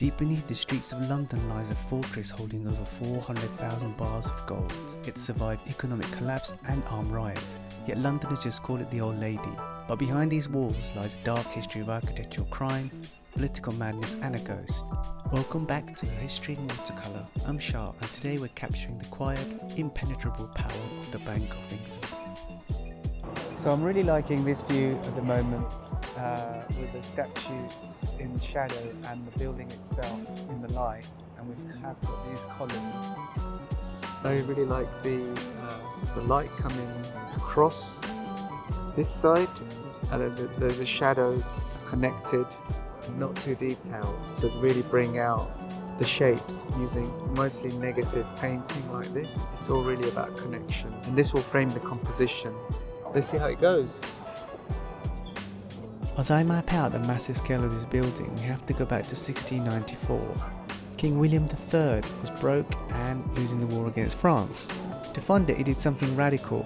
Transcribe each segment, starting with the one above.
Deep beneath the streets of London lies a fortress holding over 400,000 bars of gold. It survived economic collapse and armed riots, yet Londoners just call it the Old Lady. But behind these walls lies a dark history of architectural crime, political madness and a ghost. Welcome back to History in Watercolour. I'm Shah, and today we're capturing the quiet, impenetrable power of the Bank of England. So I'm really liking this view at the moment, with the statues in shadow and the building itself in the light, and we have got these columns. I really like the light coming across this side, and the shadows connected, not too detailed, to really bring out the shapes using mostly negative painting like this. It's all really about connection, and this will frame the composition. Let's see how it goes. As I map out the massive scale of this building, we have to go back to 1694. King William III was broke and losing the war against France. To fund it, he did something radical.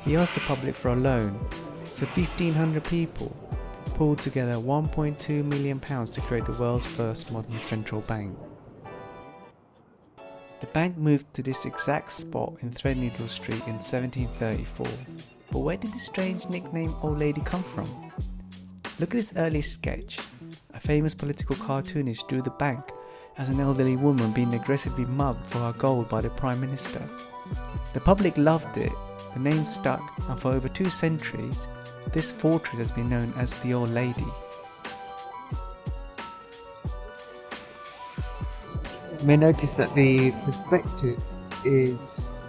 He asked the public for a loan, so 1,500 people pulled together £1.2 million to create the world's first modern central bank. The bank moved to this exact spot in Threadneedle Street in 1734. But where did this strange nickname Old Lady come from? Look at this early sketch. A famous political cartoonist drew the bank as an elderly woman being aggressively mugged for her gold by the Prime Minister. The public loved it, the name stuck, and for over 2 centuries, this fortress has been known as the Old Lady. You may notice that the perspective is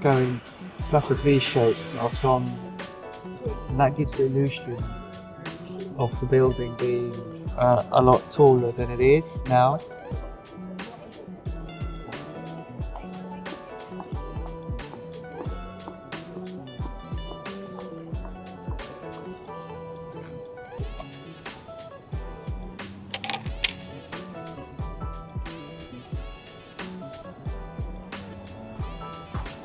going, it's like a V shape from, and that gives the illusion of the building being a lot taller than it is now.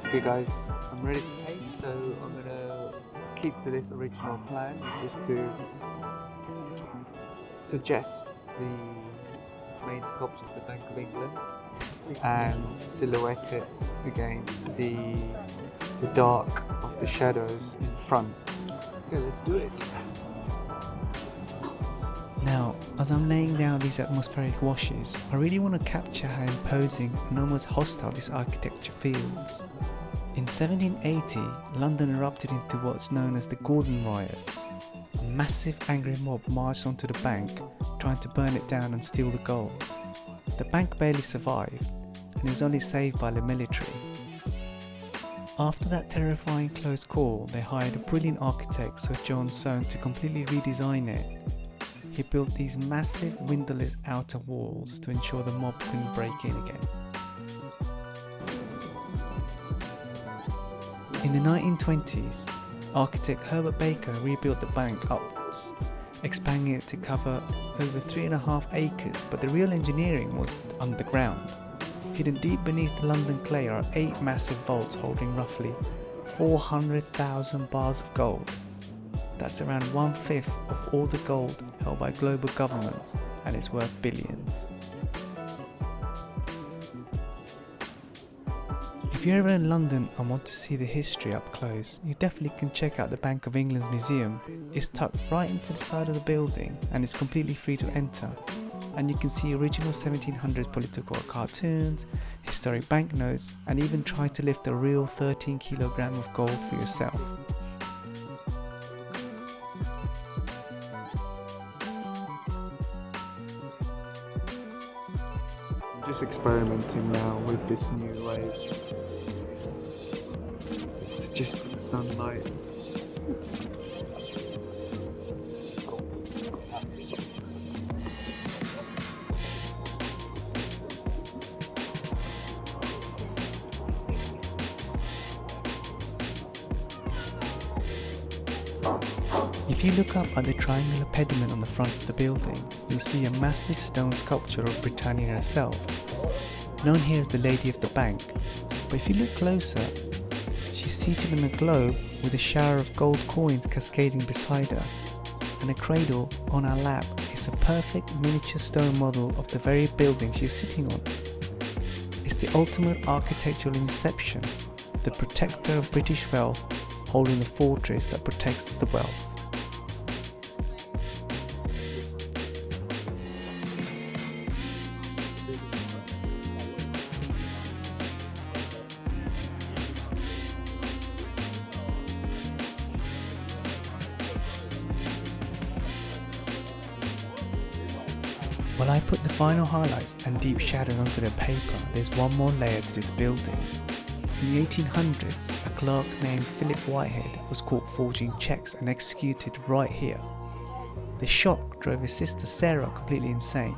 Okay guys, I'm ready to paint, so I'm going to keep to this original plan, just to suggest the main sculpture of the Bank of England and silhouette it against the dark of the shadows in front. Okay, let's do it. Now, as I'm laying down these atmospheric washes, I really want to capture how imposing and almost hostile this architecture feels. In 1780, London erupted into what's known as the Gordon Riots. A massive angry mob marched onto the bank, trying to burn it down and steal the gold. The bank barely survived, and it was only saved by the military. After that terrifying close call, they hired a brilliant architect, Sir John Soane, to completely redesign it. He built these massive windowless outer walls to ensure the mob couldn't break in again. In the 1920s, architect Herbert rebuilt the bank upwards, expanding it to cover over 3.5 acres, but the real engineering was underground. Hidden deep beneath the London clay are 8 massive vaults holding roughly 400,000 bars of gold. That's around 1/5 of all the gold held by global governments, and it's worth billions. If you're ever in London and want to see the history up close, you definitely can check out the Bank of England's museum. It's tucked right into the side of the building and it's completely free to enter. And you can see original 1700s political cartoons, historic banknotes, and even try to lift a real 13 kilogram of gold for yourself. I'm just experimenting now with this new way. Suggesting sunlight. If you look up at the triangular pediment on the front of the building, you'll see a massive stone sculpture of Britannia herself, known here as the Lady of the Bank. But if you look closer, she's seated on a globe with a shower of gold coins cascading beside her, and a cradle on her lap is is a perfect miniature stone model of the very building she's sitting on. It's the ultimate architectural inception, the protector of British wealth, holding the fortress that protects the wealth. While I put the final highlights and deep shadows onto the paper, there's one more layer to this building. In the 1800s, a clerk named Philip Whitehead was caught forging cheques and executed right here. The shock drove his sister Sarah completely insane,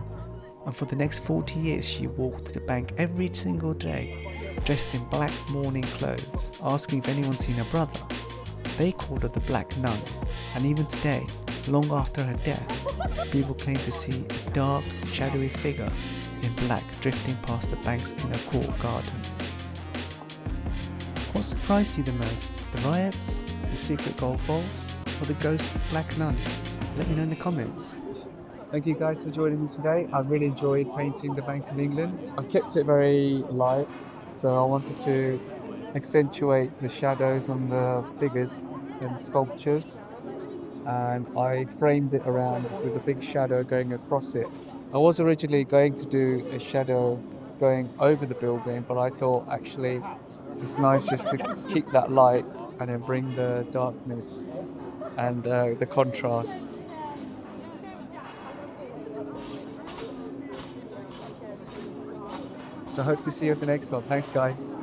and for the next 40 years she walked to the bank every single day, dressed in black mourning clothes, asking if anyone's seen her brother. They called her the Black Nun, and even today, long after her death, people claim to see a dark, shadowy figure in black drifting past the bank's inner court garden. What surprised you the most? The riots, the secret gold vaults, or the ghost of the Black Nun? Let me know in the comments. Thank you guys for joining me today. I really enjoyed painting the Bank of England. I kept it very light, so I wanted to accentuate the shadows on the figures and sculptures, and I framed it around with a big shadow going across it. I was originally going to do a shadow going over the building, but I thought actually it's nice just to keep that light and then bring the darkness and the contrast. So I hope to see you at the next one. Thanks guys.